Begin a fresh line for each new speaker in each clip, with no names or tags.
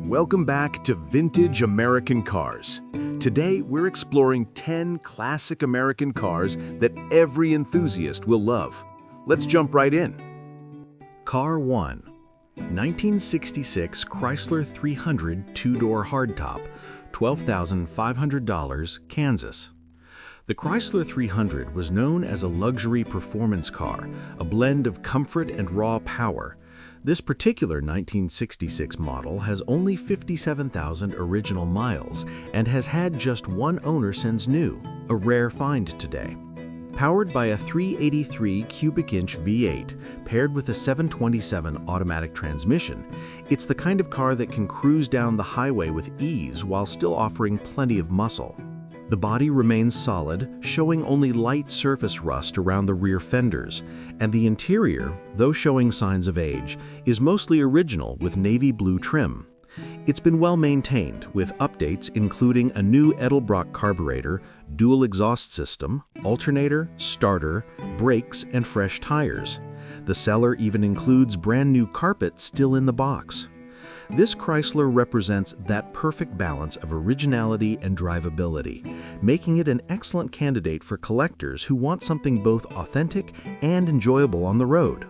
Welcome back to Vintage American Cars. Today, we're exploring 10 classic American cars that every enthusiast will love. Let's jump right in. Car 1. 1966 Chrysler 300 two-door hardtop, $12,500, Kansas. The Chrysler 300 was known as a luxury performance car, a blend of comfort and raw power. This particular 1966 model has only 57,000 original miles and has had just one owner since new, a rare find today. Powered by a 383 cubic inch V8 paired with a 727 automatic transmission, it's the kind of car that can cruise down the highway with ease while still offering plenty of muscle. The body remains solid, showing only light surface rust around the rear fenders, and the interior, though showing signs of age, is mostly original with navy blue trim. It's been well maintained, with updates including a new Edelbrock carburetor, dual exhaust system, alternator, starter, brakes, and fresh tires. The seller even includes brand new carpet still in the box. This Chrysler represents that perfect balance of originality and drivability, making it an excellent candidate for collectors who want something both authentic and enjoyable on the road.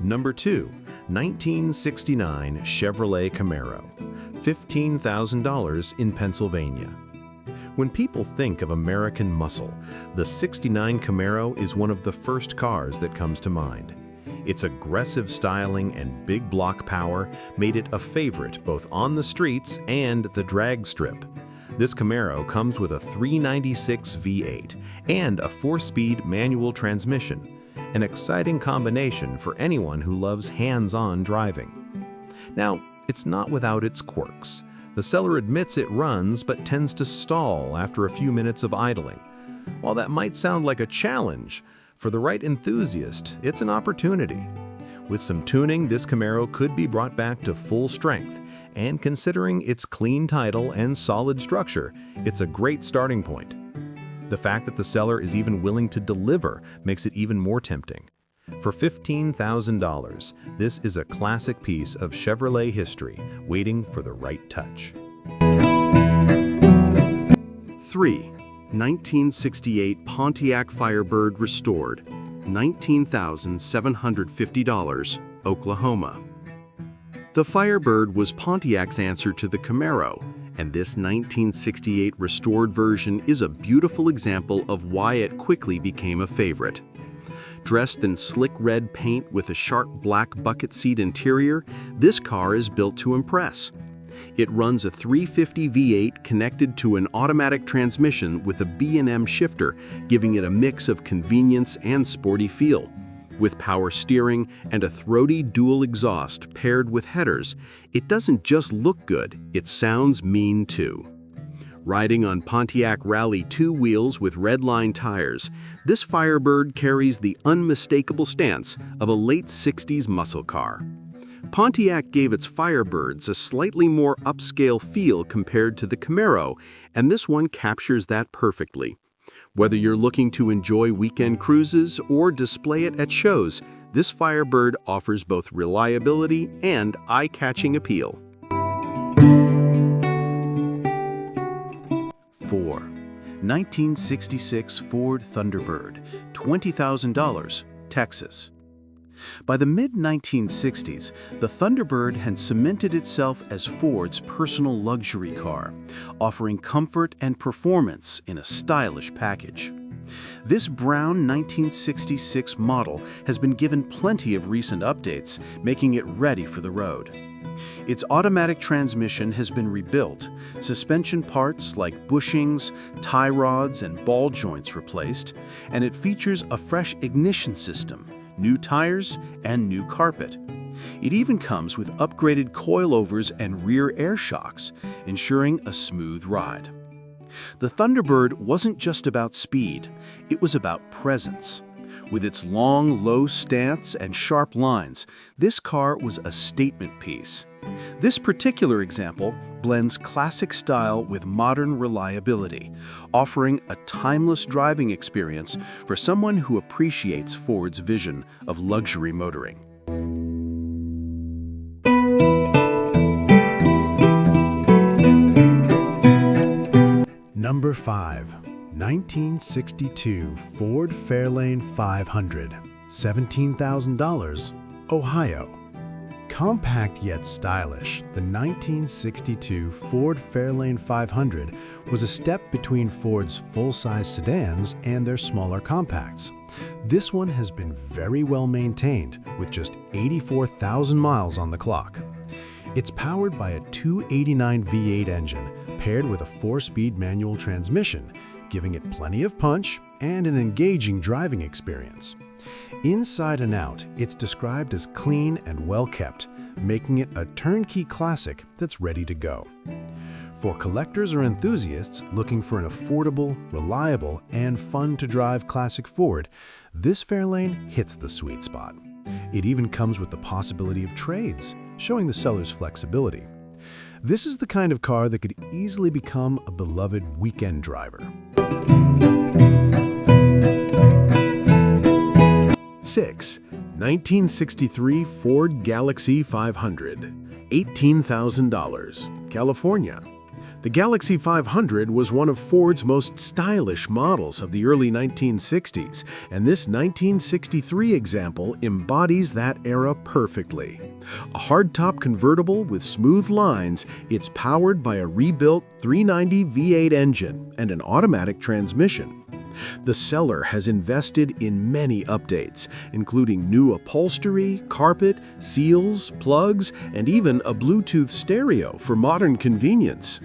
Number 2. 1969 Chevrolet Camaro, $15,000 in Pennsylvania. When people think of American muscle, the '69 Camaro is one of the first cars that comes to mind. Its aggressive styling and big block power made it a favorite both on the streets and the drag strip. This Camaro comes with a 396 V8 and a 4-speed manual transmission, an exciting combination for anyone who loves hands-on driving. Now, it's not without its quirks. The seller admits it runs but tends to stall after a few minutes of idling. While that might sound like a challenge, for the right enthusiast, it's an opportunity. With some tuning, this Camaro could be brought back to full strength, and considering its clean title and solid structure, it's a great starting point. The fact that the seller is even willing to deliver makes it even more tempting. For $15,000, this is a classic piece of Chevrolet history waiting for the right touch. 3. 1968 Pontiac Firebird Restored, $19,750, Oklahoma. The Firebird was Pontiac's answer to the Camaro, and this 1968 restored version is a beautiful example of why it quickly became a favorite. Dressed in slick red paint with a sharp black bucket seat interior, this car is built to impress. It runs a 350 V8 connected to an automatic transmission with a B&M shifter, giving it a mix of convenience and sporty feel. With power steering and a throaty dual exhaust paired with headers, it doesn't just look good, it sounds mean too. Riding on Pontiac Rally 2 wheels with redline tires, this Firebird carries the unmistakable stance of a late 60s muscle car. Pontiac gave its Firebirds a slightly more upscale feel compared to the Camaro, and this one captures that perfectly. Whether you're looking to enjoy weekend cruises or display it at shows, this Firebird offers both reliability and eye-catching appeal. 4. 1966 Ford Thunderbird, $20,000, Texas. By the mid-1960s, the Thunderbird had cemented itself as Ford's personal luxury car, offering comfort and performance in a stylish package. This brown 1966 model has been given plenty of recent updates, making it ready for the road. Its automatic transmission has been rebuilt, suspension parts like bushings, tie rods, and ball joints replaced, and it features a fresh ignition system, new tires, and new carpet. It even comes with upgraded coilovers and rear air shocks, ensuring a smooth ride. The Thunderbird wasn't just about speed, it was about presence. With its long, low stance and sharp lines, this car was a statement piece. This particular example blends classic style with modern reliability, offering a timeless driving experience for someone who appreciates Ford's vision of luxury motoring.
Number 5. 1962 Ford Fairlane 500, $17,000, Ohio. Compact yet stylish, the 1962 Ford Fairlane 500 was a step between Ford's full-size sedans and their smaller compacts. This one has been very well maintained, with just 84,000 miles on the clock. It's powered by a 289 V8 engine paired with a 4-speed manual transmission, giving it plenty of punch and an engaging driving experience. Inside and out, it's described as clean and well-kept, making it a turnkey classic that's ready to go. For collectors or enthusiasts looking for an affordable, reliable, and fun-to-drive classic Ford, this Fairlane hits the sweet spot. It even comes with the possibility of trades, showing the seller's flexibility. This is the kind of car that could easily become a beloved weekend driver.
6. 1963 Ford Galaxy 500, $18,000, California. The Galaxy 500 was one of Ford's most stylish models of the early 1960s, and this 1963 example embodies that era perfectly. A hardtop convertible with smooth lines, it's powered by a rebuilt 390 V8 engine and an automatic transmission. The seller has invested in many updates, including new upholstery, carpet, seals, plugs, and even a Bluetooth stereo for modern convenience.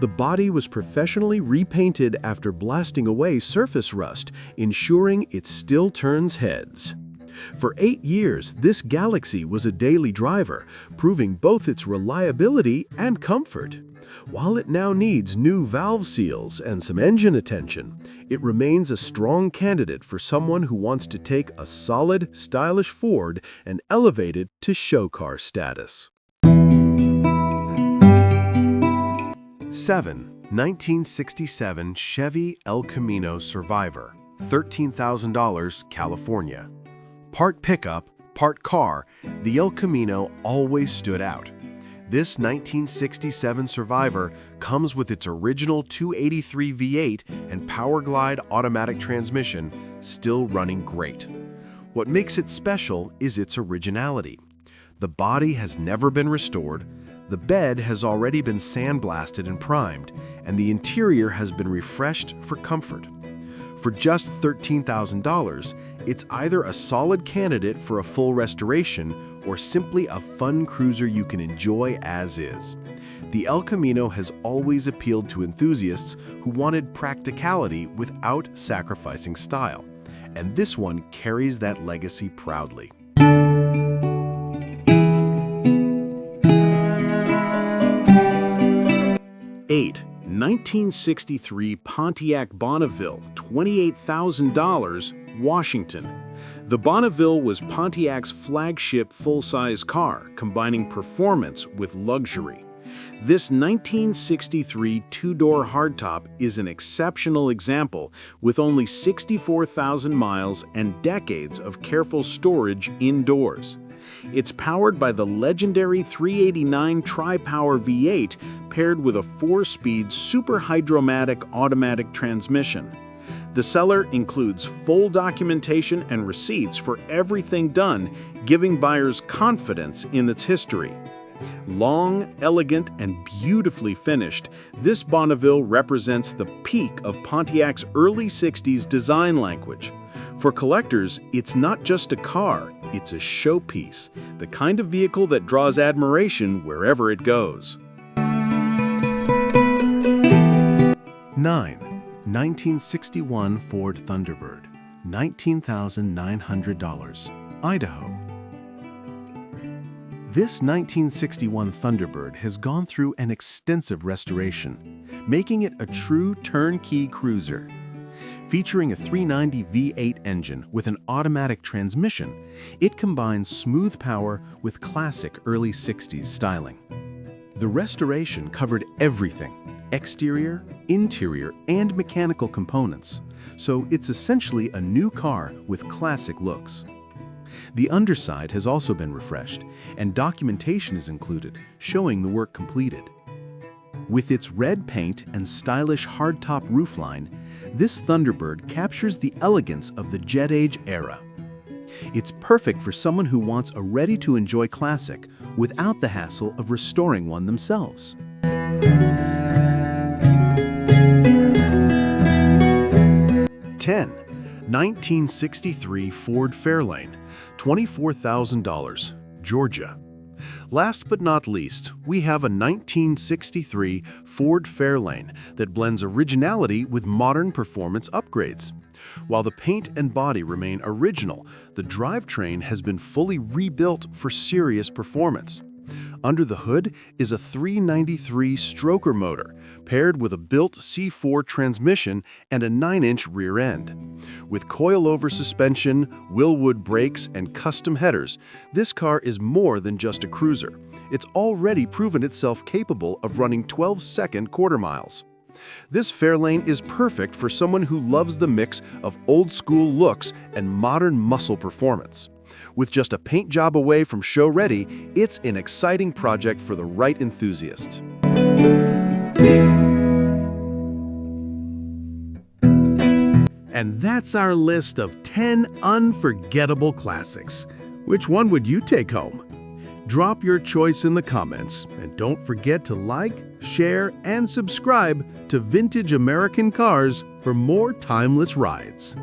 The body was professionally repainted after blasting away surface rust, ensuring it still turns heads. For 8 years, this Galaxy was a daily driver, proving both its reliability and comfort. While it now needs new valve seals and some engine attention, it remains a strong candidate for someone who wants to take a solid, stylish Ford and elevate it to show car status. 7. 1967 Chevy El Camino Survivor, $13,000, California. Part pickup, part car, the El Camino always stood out. This 1967 Survivor comes with its original 283 V8 and Powerglide automatic transmission, still running great. What makes it special is its originality. The body has never been restored, the bed has already been sandblasted and primed, and the interior has been refreshed for comfort. For just $13,000, it's either a solid candidate for a full restoration or simply a fun cruiser you can enjoy as is. The El Camino has always appealed to enthusiasts who wanted practicality without sacrificing style, and this one carries that legacy proudly. 8. 1963 Pontiac Bonneville, $28,000, Washington. The Bonneville was Pontiac's flagship full-size car, combining performance with luxury. This 1963 two-door hardtop is an exceptional example with only 64,000 miles and decades of careful storage indoors. It's powered by the legendary 389 Tri-Power V8 paired with a 4-speed super hydromatic automatic transmission. The seller includes full documentation and receipts for everything done, giving buyers confidence in its history. Long, elegant, and beautifully finished, this Bonneville represents the peak of Pontiac's early 60s design language. For collectors, it's not just a car, it's a showpiece, the kind of vehicle that draws admiration wherever it goes. 9. 1961 Ford Thunderbird, $19,900, Idaho. This 1961 Thunderbird has gone through an extensive restoration, making it a true turnkey cruiser. Featuring a 390 V8 engine with an automatic transmission, it combines smooth power with classic early 60s styling. The restoration covered everything: exterior, interior, and mechanical components, so it's essentially a new car with classic looks. The underside has also been refreshed, and documentation is included, showing the work completed.
With its red paint and stylish hardtop roofline, this Thunderbird captures the elegance of the Jet Age era. It's perfect for someone who wants a ready-to-enjoy classic without the hassle of restoring one themselves. 10. 1963 Ford Fairlane, $24,000, Georgia. Last but not least, we have a 1963 Ford Fairlane that blends originality with modern performance upgrades. While the paint and body remain original, the drivetrain has been fully rebuilt for serious performance. Under the hood is a 393 stroker motor, paired with a built C4 transmission and a 9-inch rear end. With coilover suspension, Willwood brakes, and custom headers, this car is more than just a cruiser. It's already proven itself capable of running 12-second quarter miles. This Fairlane is perfect for someone who loves the mix of old-school looks and modern muscle performance. With just a paint job away from show-ready, it's an exciting project for the right enthusiast. And that's our list of 10 unforgettable classics. Which one would you take home? Drop your choice in the comments, and don't forget to like, share, and subscribe to Vintage American Cars for more timeless rides.